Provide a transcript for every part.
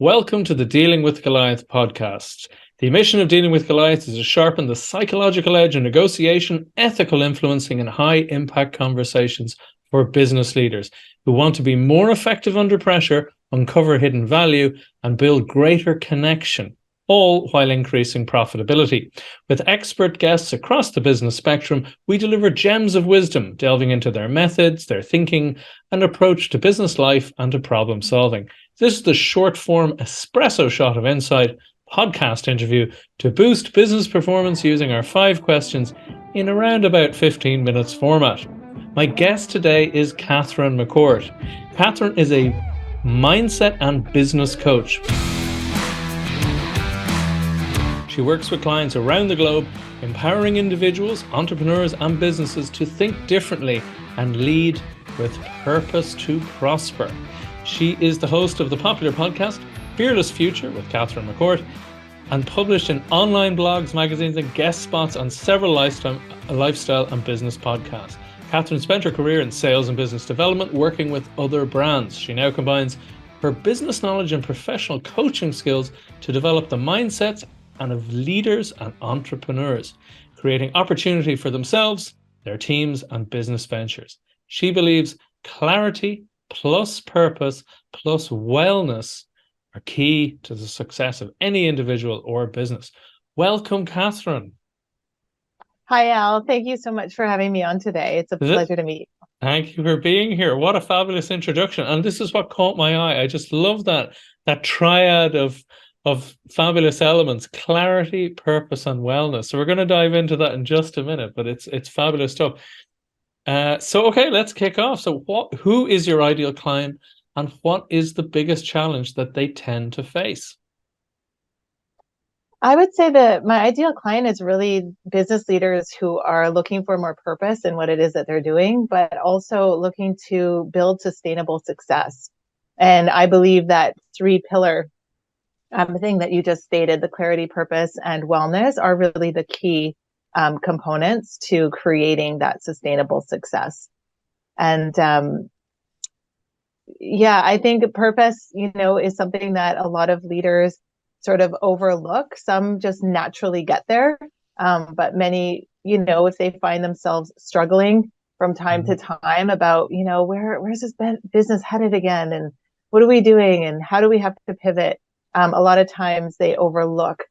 Welcome to the Dealing with Goliath podcast. The mission of Dealing with Goliath is to sharpen the psychological edge in negotiation, ethical influencing, and high-impact conversations for business leaders who want to be more effective under pressure, uncover hidden value, and build greater connection, all while increasing profitability. With expert guests across the business spectrum, we deliver gems of wisdom, delving into their methods, their thinking, and approach to business life and to problem solving. This is the short-form espresso shot of insight podcast interview to boost business performance using our 5 questions in around about 15 minutes format. My guest today is Catherine McCourt. Catherine is a mindset and business coach. She works with clients around the globe, empowering individuals, entrepreneurs, and businesses to think differently and lead with purpose to prosper. She is the host of the popular podcast, Fearless Future with Catherine McCourt, and published in online blogs, magazines, and guest spots on several lifestyle and business podcasts. Catherine spent her career in sales and business development, working with other brands. She now combines her business knowledge and professional coaching skills to develop the mindsets of leaders and entrepreneurs, creating opportunity for themselves, their teams, and business ventures. She believes clarity plus purpose plus wellness are key to the success of any individual or business. Welcome, Catherine. Hi, Al. Thank you so much for having me on today. It's a pleasure to meet you. Thank you for being here. What a fabulous introduction. And this is what caught my eye. I just love that triad of fabulous elements: clarity, purpose, and wellness. So we're going to dive into that in just a minute, but it's fabulous stuff. Okay, let's kick off. So who is your ideal client, and what is the biggest challenge that they tend to face? I would say that my ideal client is really business leaders who are looking for more purpose in what it is that they're doing, but also looking to build sustainable success. And I believe that 3-pillar thing that you just stated, the clarity, purpose, and wellness, are really the key components to creating that sustainable success. And I think purpose, is something that a lot of leaders sort of overlook. Some just naturally get there. But many, if they find themselves struggling from time to time about, where's this business headed again? And what are we doing? And how do we have to pivot? A lot of times they overlook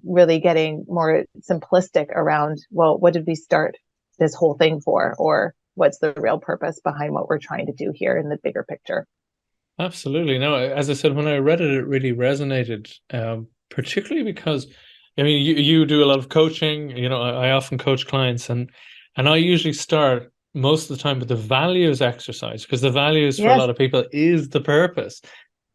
really getting more simplistic around, well, what did we start this whole thing for? Or what's the real purpose behind what we're trying to do here in the bigger picture? Absolutely. No, as I said, when I read it, it really resonated, particularly because, I mean, you do a lot of coaching. I often coach clients, and I usually start most of the time with the values exercise, because the values for a lot of people is the purpose.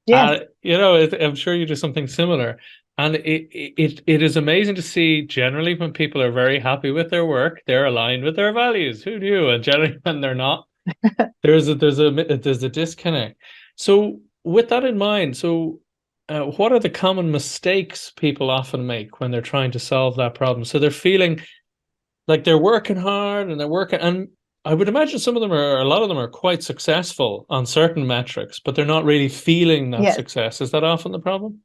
Yeah. I'm sure you do something similar. And it is amazing to see generally when people are very happy with their work, they're aligned with their values. Who knew? And generally when they're not, there's a disconnect. So with that in mind, what are the common mistakes people often make when they're trying to solve that problem? So they're feeling like they're working hard and and I would imagine a lot of them are quite successful on certain metrics, but they're not really feeling that success. Is that often the problem?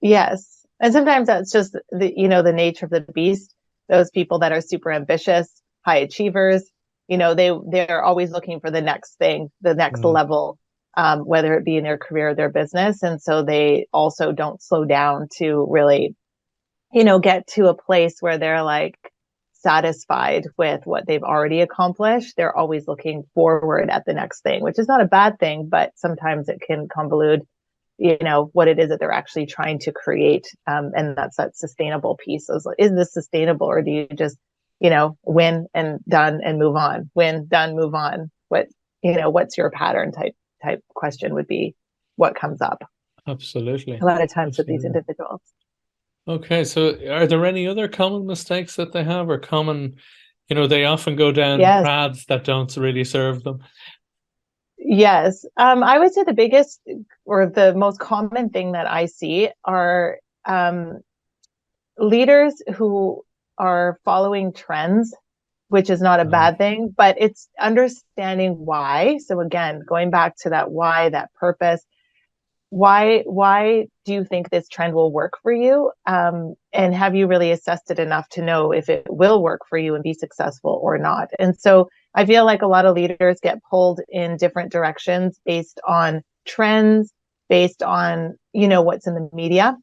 Yes. And sometimes that's just the nature of the beast. Those people that are super ambitious, high achievers, they're always looking for the next thing, the next level, whether it be in their career or their business. And so they also don't slow down to really, get to a place where they're like satisfied with what they've already accomplished. They're always looking forward at the next thing, which is not a bad thing, but sometimes it can convolute what it is that they're actually trying to create. And that's that sustainable piece. Is this sustainable, or do you just, win and done and move on? Win, done, move on. What's your pattern type question would be what comes up. Absolutely. A lot of times with these individuals. Okay. So are there any other common mistakes that they have, or common, they often go down paths that don't really serve them? Yes. I would say the biggest or the most common thing that I see are leaders who are following trends, which is not a bad thing, but it's understanding why. So again, going back to that why, that purpose, why do you think this trend will work for you? And have you really assessed it enough to know if it will work for you and be successful or not? And so I feel like a lot of leaders get pulled in different directions based on trends, based on, what's in the media.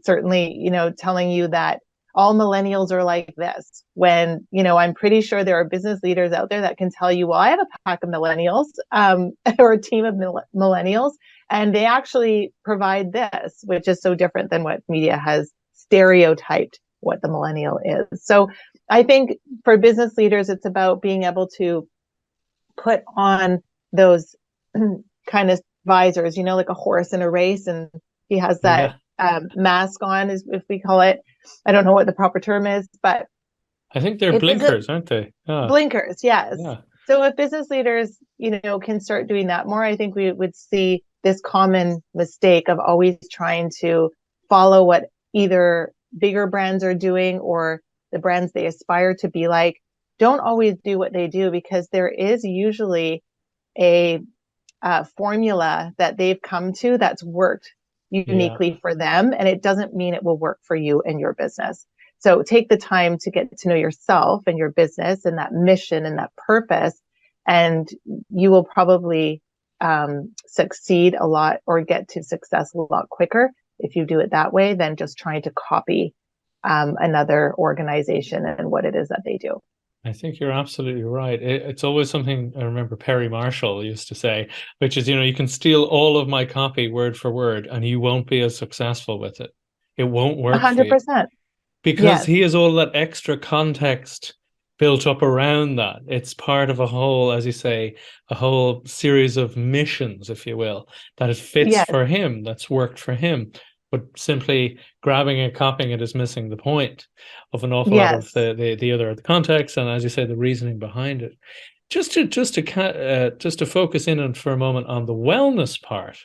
Certainly, telling you that all millennials are like this, when, I'm pretty sure there are business leaders out there that can tell you, well, I have a pack of millennials, or a team of millennials, and they actually provide this, which is so different than what media has stereotyped what the millennial is. So I think for business leaders, it's about being able to put on those kind of visors, like a horse in a race, and he has that mask on, if we call it. I don't know what the proper term is, but I think they're blinkers, aren't they? Blinkers, yes. Yeah. So if business leaders, can start doing that more, I think we would see this common mistake of always trying to follow what either bigger brands are doing or the brands they aspire to be like. Don't always do what they do, because there is usually a formula that they've come to that's worked uniquely for them, and it doesn't mean it will work for you and your business. So take the time to get to know yourself and your business and that mission and that purpose, and you will probably succeed a lot, or get to success a lot quicker if you do it that way than just trying to copy another organization and what it is that they do. I think you're absolutely right. It's always something I remember Perry Marshall used to say, which is, you can steal all of my copy word for word and you won't be as successful with it. It won't work 100%. For you. Because he has all that extra context built up around that. It's part of a whole, as you say, a whole series of missions, if you will, that it fits for him, that's worked for him. But simply grabbing and copying it is missing the point of an awful lot of the context, and, as you say, the reasoning behind it. Just to focus in on for a moment on the wellness part,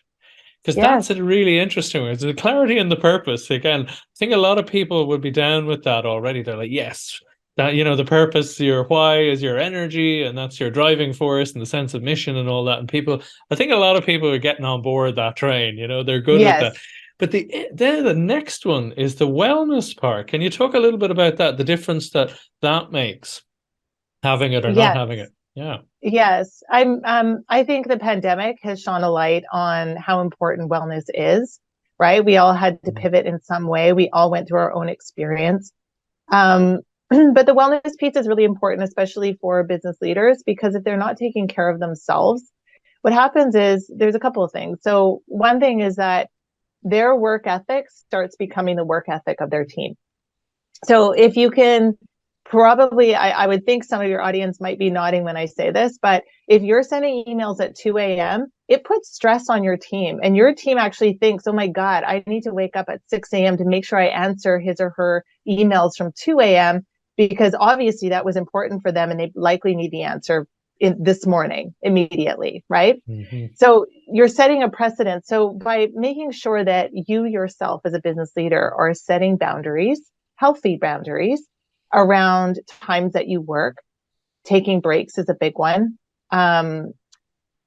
because that's a really interesting one. It's the clarity and the purpose. Again, I think a lot of people would be down with that already. They're like, yes, that, the purpose, your why is your energy, and that's your driving force and the sense of mission and all that. And I think a lot of people are getting on board that train. They're good with that. But the next one is the wellness part. Can you talk a little bit about that, the difference that makes, having it or not having it? Yeah. Yes. I think the pandemic has shone a light on how important wellness is, right? We all had to pivot in some way. We all went through our own experience. But the wellness piece is really important, especially for business leaders, because if they're not taking care of themselves, what happens is there's a couple of things. So one thing is that their work ethic starts becoming the work ethic of their team. So if you can probably, I would think some of your audience might be nodding when I say this, but if you're sending emails at 2 a.m., it puts stress on your team, and your team actually thinks, oh my God, I need to wake up at 6 a.m. to make sure I answer his or her emails from 2 a.m. because obviously that was important for them and they likely need the answer this morning immediately, right? Mm-hmm. So you're setting a precedent. So by making sure that you yourself as a business leader are setting boundaries, healthy boundaries around times that you work, taking breaks is a big one.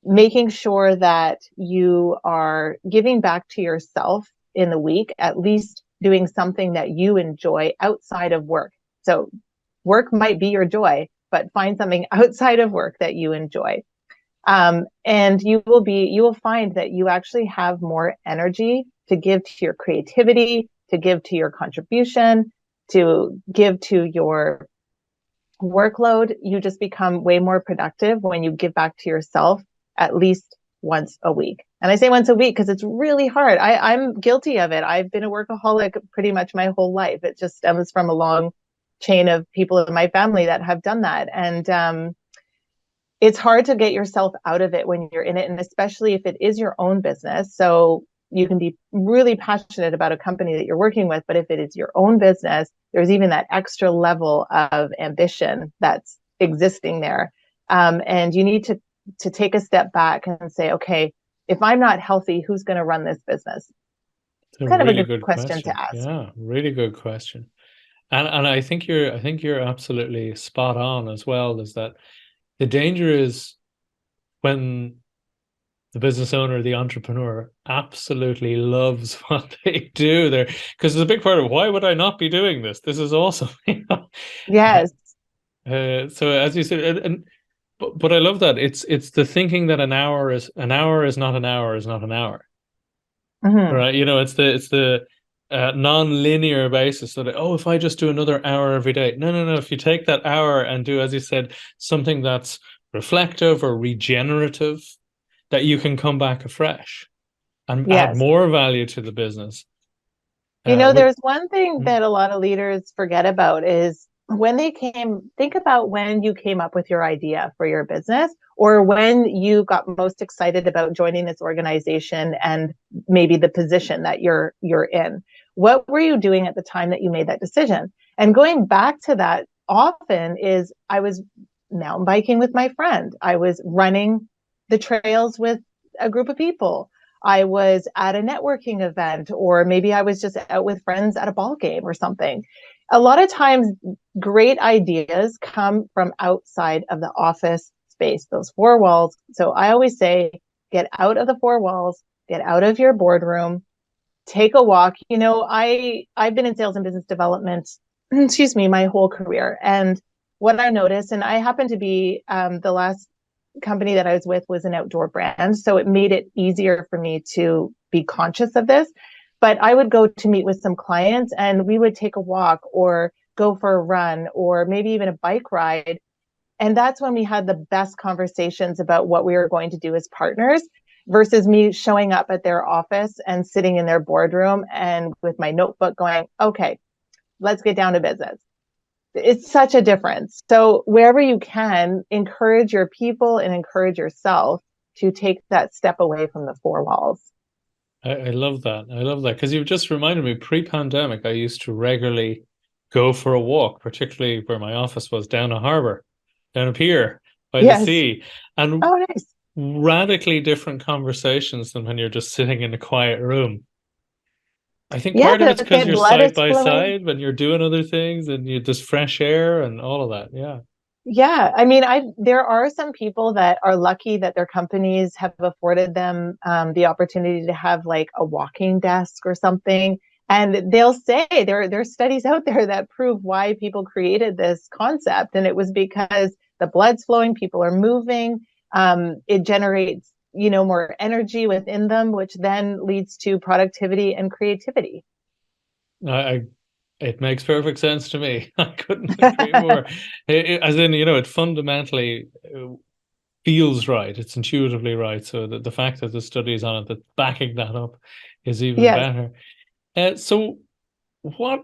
Making sure that you are giving back to yourself in the week, at least doing something that you enjoy outside of work. So work might be your joy, but find something outside of work that you enjoy. And you will find that you actually have more energy to give to your creativity, to give to your contribution, to give to your workload. You just become way more productive when you give back to yourself at least once a week. And I say once a week because it's really hard. I'm guilty of it. I've been a workaholic pretty much my whole life. It just stems from a long chain of people in my family that have done that. And it's hard to get yourself out of it when you're in it, and especially if it is your own business. So you can be really passionate about a company that you're working with, but if it is your own business, there's even that extra level of ambition that's existing there. And you need to take a step back and say, okay, if I'm not healthy, who's going to run this business? It's kind of a good question to ask. Yeah, really good question. And I think you're absolutely spot on as well, is that the danger is when the business owner, the entrepreneur absolutely loves what they do there, because there's a big part of why would I not be doing this? This is awesome. Yes. So as you said, but I love that it's the thinking that an hour is not an hour is not an hour, Hmm. right? It's the non-linear basis that, oh, if I just do another hour every day, no. If you take that hour and do, as you said, something that's reflective or regenerative, that you can come back afresh and add Yes. more value to the business. With There's one thing that a lot of leaders forget about is think about when you came up with your idea for your business or when you got most excited about joining this organization and maybe the position that you're in. What were you doing at the time that you made that decision? And going back to that often is I was mountain biking with my friend. I was running the trails with a group of people. I was at a networking event, or maybe I was just out with friends at a ball game or something. A lot of times, great ideas come from outside of the office space, those four walls. So I always say, get out of the four walls, get out of your boardroom, take a walk. I've been in sales and business development, excuse me, my whole career. And what I noticed, and I happen to be the last company that I was with was an outdoor brand. So it made it easier for me to be conscious of this. But I would go to meet with some clients and we would take a walk or go for a run or maybe even a bike ride. And that's when we had the best conversations about what we were going to do as partners versus me showing up at their office and sitting in their boardroom and with my notebook going, okay, let's get down to business. It's such a difference. So wherever you can, encourage your people and encourage yourself to take that step away from the four walls. I love that. I love that because you've just reminded me. Pre-pandemic, I used to regularly go for a walk, particularly where my office was down a harbor, down a pier by the Yes. sea, and Oh, nice. radically different conversations than when you're just sitting in a quiet room. I think Yeah, part of it's because the you're blood side is by flowing. side when you're doing other things and you just fresh air and all of that. Yeah. Yeah, I mean, there are some people that are lucky that their companies have afforded them the opportunity to have like a walking desk or something, and they'll say there's studies out there that prove why people created this concept, and it was because the blood's flowing, people are moving, it generates more energy within them, which then leads to productivity and creativity. I It makes perfect sense to me. I couldn't agree more. As in, it fundamentally feels right. It's intuitively right. So the fact that the studies on it that backing that up is even Yes. better. So what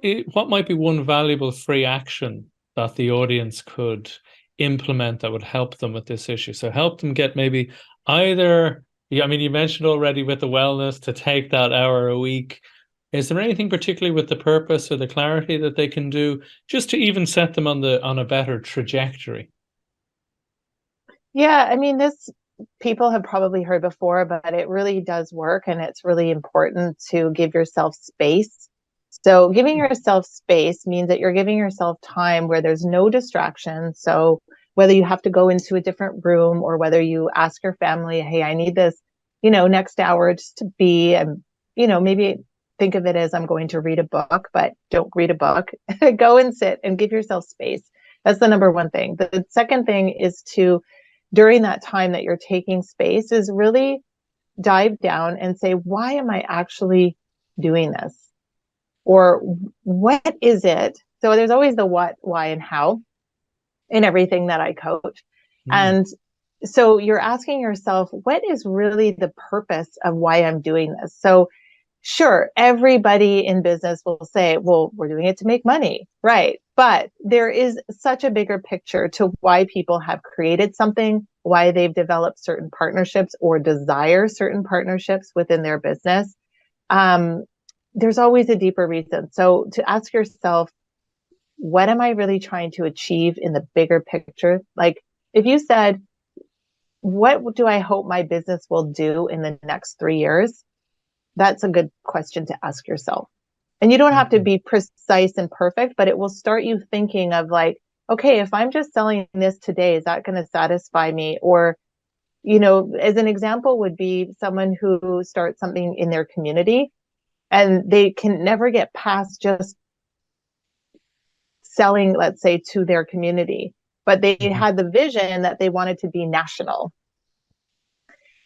might be one valuable free action that the audience could implement that would help them with this issue? So help them get maybe either, yeah, I mean, you mentioned already with the wellness to take that hour a week. Is there anything particularly with the purpose or the clarity that they can do just to even set them on a better trajectory? Yeah, I mean, this people have probably heard before, but it really does work. And it's really important to give yourself space. So, giving yourself space means that you're giving yourself time where there's no distraction. So, whether you have to go into a different room or whether you ask your family, hey, I need this, next hour just to be, and, maybe think of it as I'm going to read a book, but don't read a book. Go and sit and give yourself space. That's the number one thing. The second thing is to during that time that you're taking space is really dive down and say, why am I actually doing this? Or what is it? So there's always the what, why, and how in everything that I coach. Mm, And so you're asking yourself, what is really the purpose of why I'm doing this? So sure, everybody in business will say, well, we're doing it to make money. Right. But there is such a bigger picture to why people have created something, why they've developed certain partnerships or desire certain partnerships within their business. Um, there's always a deeper reason. So to ask yourself, what am I really trying to achieve in the bigger picture? Like if you said, what do I hope my business will do in the next 3 years? That's a good question to ask yourself. And you don't have to mhm. be precise and perfect, but it will start you thinking of like, okay, if I'm just selling this today, is that going to satisfy me? Or as an example would be someone who starts something in their community and they can never get past just selling, let's say, to their community, but they had the vision that they wanted to be national.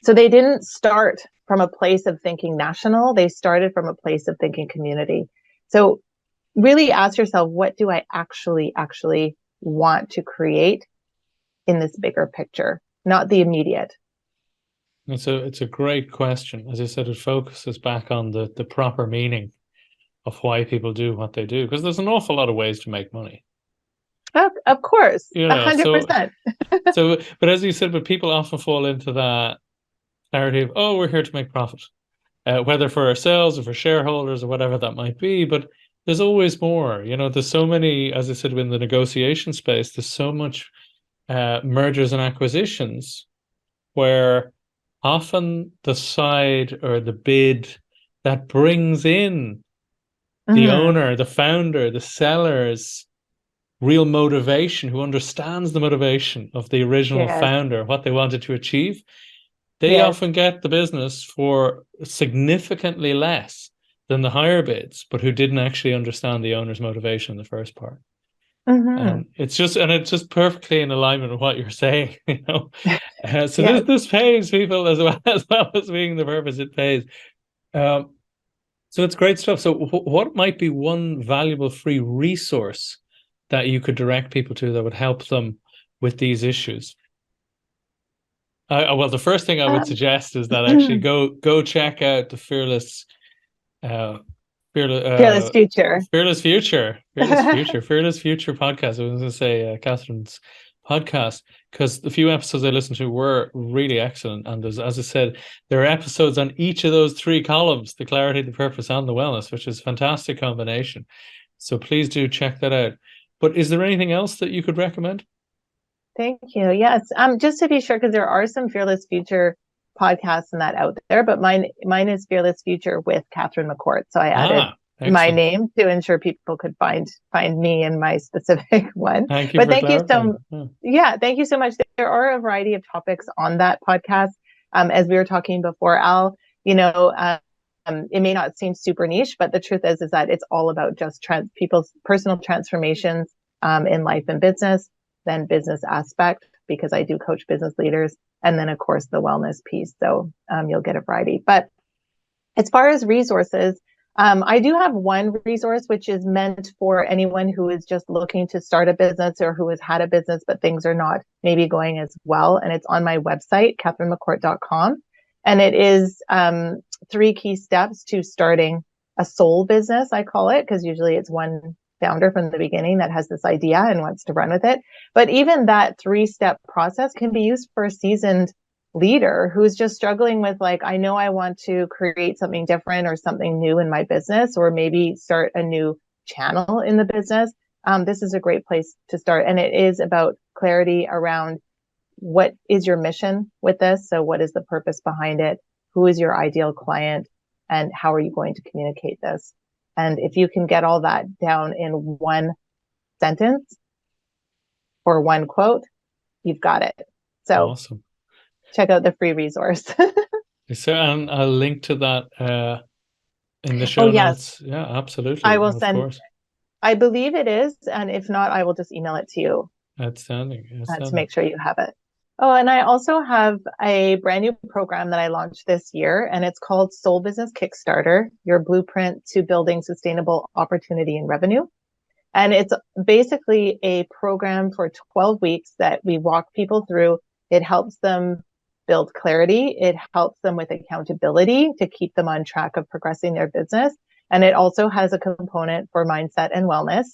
So they didn't start from a place of thinking national. They started from a place of thinking community. So really ask yourself, what do I actually want to create in this bigger picture, not the immediate? It's a great question. As I said, it focuses back on the proper meaning of why people do what they do, because there's an awful lot of ways to make money. Of course, You know, 100%. But as you said, but people often fall into that narrative, oh, we're here to make profit, whether for ourselves or for shareholders or whatever that might be. But there's always more. There's so many, as I said, in the negotiation space, there's so much mergers and acquisitions where often the side or the bid that brings in the owner, the founder, the seller's real motivation, who understands the motivation of the original founder, what they wanted to achieve, they often get the business for significantly less than the higher bids, but who didn't actually understand the owner's motivation in the first part. And it's just perfectly in alignment with what you're saying, This pays people as well as being the purpose. It pays. So it's great stuff. So what might be one valuable free resource that you could direct people to that would help them with these issues? Well, the first thing I would suggest is that actually go check out the Fearless Future podcast. I was going to say Catherine's podcast, because the few episodes I listened to were really excellent. And as I said, there are episodes on each of those three columns: the clarity, the purpose, and the wellness, which is a fantastic combination. So please do check that out. But is there anything else that you could recommend? Thank you. Yes. Just to be sure, because there are some Fearless Future podcasts and that out there, but mine is Fearless Future with Catherine McCourt. So I added my name to ensure people could find me in my specific one. Thank you. Thank you so much. There are a variety of topics on that podcast. As we were talking before, Al, it may not seem super niche, but the truth is that it's all about just people's personal transformations in life and business, then business aspect, because I do coach business leaders, and then of course the wellness piece. So you'll get a variety. But as far as resources, I do have one resource which is meant for anyone who is just looking to start a business or who has had a business but things are not maybe going as well. And it's on my website, catherinemccourt.com. And it is 3 key steps to starting a soul business, I call it, because usually it's one founder from the beginning that has this idea and wants to run with it. But even that 3-step process can be used for a seasoned leader who's just struggling with, like, I know I want to create something different or something new in my business, or maybe start a new channel in the business. This is a great place to start. And it is about clarity around what is your mission with this? So what is the purpose behind it? Who is your ideal client? And how are you going to communicate this? And if you can get all that down in one sentence or one quote, you've got it. So awesome. Check out the free resource. Is there a link to that in the show notes? Yeah, absolutely. I will send. Course. I believe it is. And if not, I will just email it to you. Outstanding. To make sure you have it. Oh, and I also have a brand new program that I launched this year, and it's called Soul Business Kickstarter, your blueprint to building sustainable opportunity and revenue. And it's basically a program for 12 weeks that we walk people through. It helps them build clarity. It helps them with accountability to keep them on track of progressing their business. And it also has a component for mindset and wellness.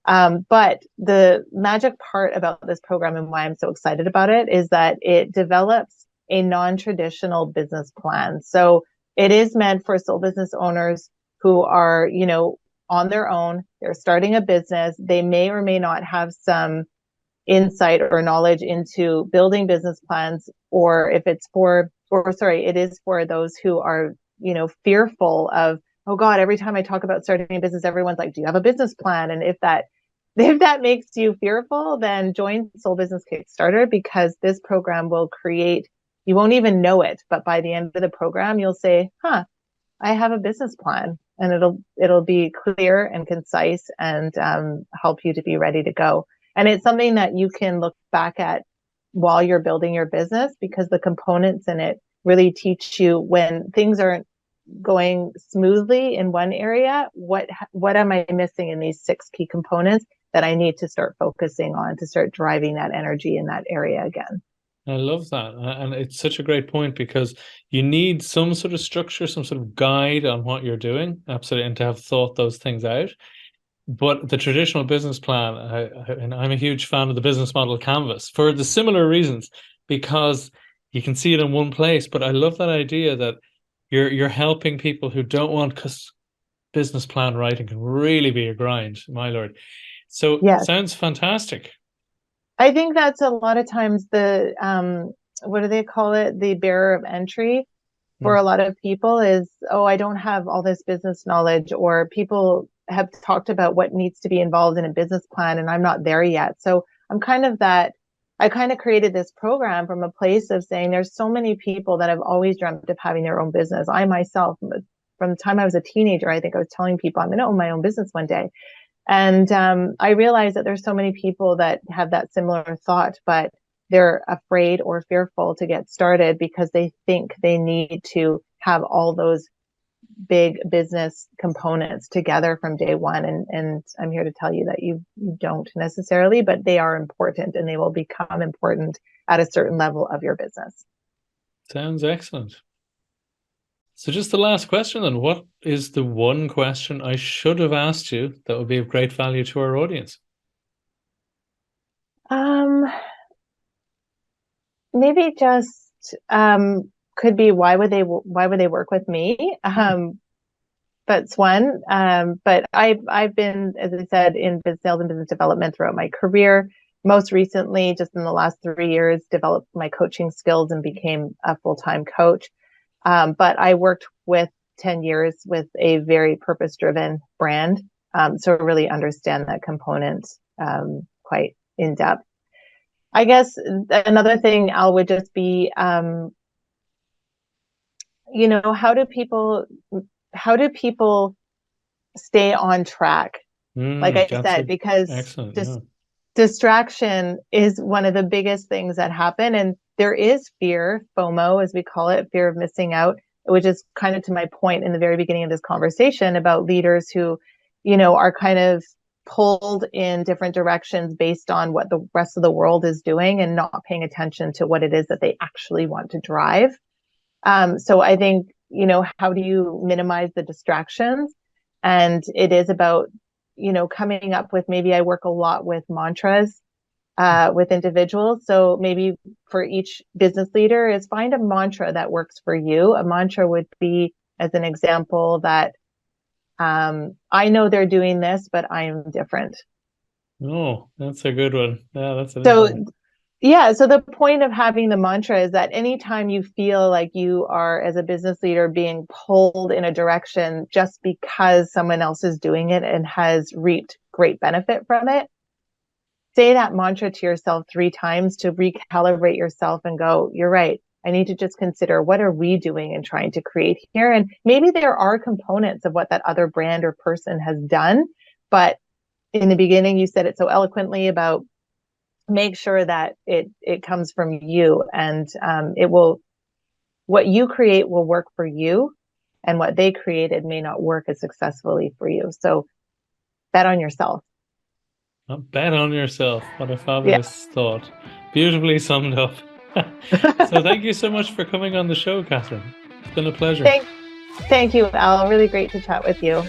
But the magic part about this program and why I'm so excited about it is that it develops a non-traditional business plan. So it is meant for soul business owners who are, on their own. They're starting a business. They may or may not have some insight or knowledge into building business plans, or if it's it is for those who are, fearful of, oh God, every time I talk about starting a business, everyone's like, do you have a business plan? And if that makes you fearful, then join Soul Business Kickstarter, because this program will create You won't even know it, but by the end of the program, you'll say, huh, I have a business plan, and it'll be clear and concise and help you to be ready to go. And it's something that you can look back at while you're building your business, because the components in it really teach you when things aren't going smoothly in one area, what am I missing in these 6 key components that I need to start focusing on to start driving that energy in that area again. I love that. And it's such a great point, because you need some sort of structure, some sort of guide on what you're doing. Absolutely. And to have thought those things out. But the traditional business plan, and I'm a huge fan of the business model canvas for the similar reasons, because you can see it in one place. But I love that idea that you're helping people who don't want, because business plan writing can really be a grind, my lord. So yes. Sounds fantastic. I think that's a lot of times the what do they call it? The barrier of entry for a lot of people is, oh, I don't have all this business knowledge, or people have talked about what needs to be involved in a business plan and I'm not there yet. So I kind of created this program from a place of saying there's so many people that have always dreamt of having their own business. I myself, from the time I was a teenager, I think I was telling people I'm going to own my own business one day. And I realized that there's so many people that have that similar thought, but they're afraid or fearful to get started because they think they need to have all those big business components together from day one. And I'm here to tell you that you don't necessarily, but they are important, and they will become important at a certain level of your business. Sounds excellent. So just the last question then, what is the one question I should have asked you that would be of great value to our audience? Maybe just could be why would they work with me? That's one. But I've been, as I said, in sales and business development throughout my career. Most recently, just in the last 3 years, developed my coaching skills and became a full-time coach. But I worked with 10 years with a very purpose-driven brand. So I really understand that component quite in depth. I guess another thing, Al, would just be, how do people stay on track? Like I said, because distraction is one of the biggest things that happen. And there is fear, FOMO, as we call it, fear of missing out, which is kind of to my point in the very beginning of this conversation about leaders who, are kind of pulled in different directions based on what the rest of the world is doing and not paying attention to what it is that they actually want to drive. So I think, how do you minimize the distractions? And it is about, coming up with, maybe I work a lot with mantras with individuals. So maybe for each business leader is find a mantra that works for you. A mantra would be, as an example, that I know they're doing this, but I am different. Oh, that's a good one. Yeah, that's a So the point of having the mantra is that anytime you feel like you are, as a business leader, being pulled in a direction just because someone else is doing it and has reaped great benefit from it, say that mantra to yourself 3 times to recalibrate yourself and go, you're right. I need to just consider, what are we doing and trying to create here? And maybe there are components of what that other brand or person has done. But in the beginning, you said it so eloquently about make sure that it comes from you, and what you create will work for you, and what they created may not work as successfully for you. So bet on yourself. Bet on yourself. What a fabulous thought. Beautifully summed up. So thank you so much for coming on the show, Catherine. It's been a pleasure. Thank you, Al. Really great to chat with you.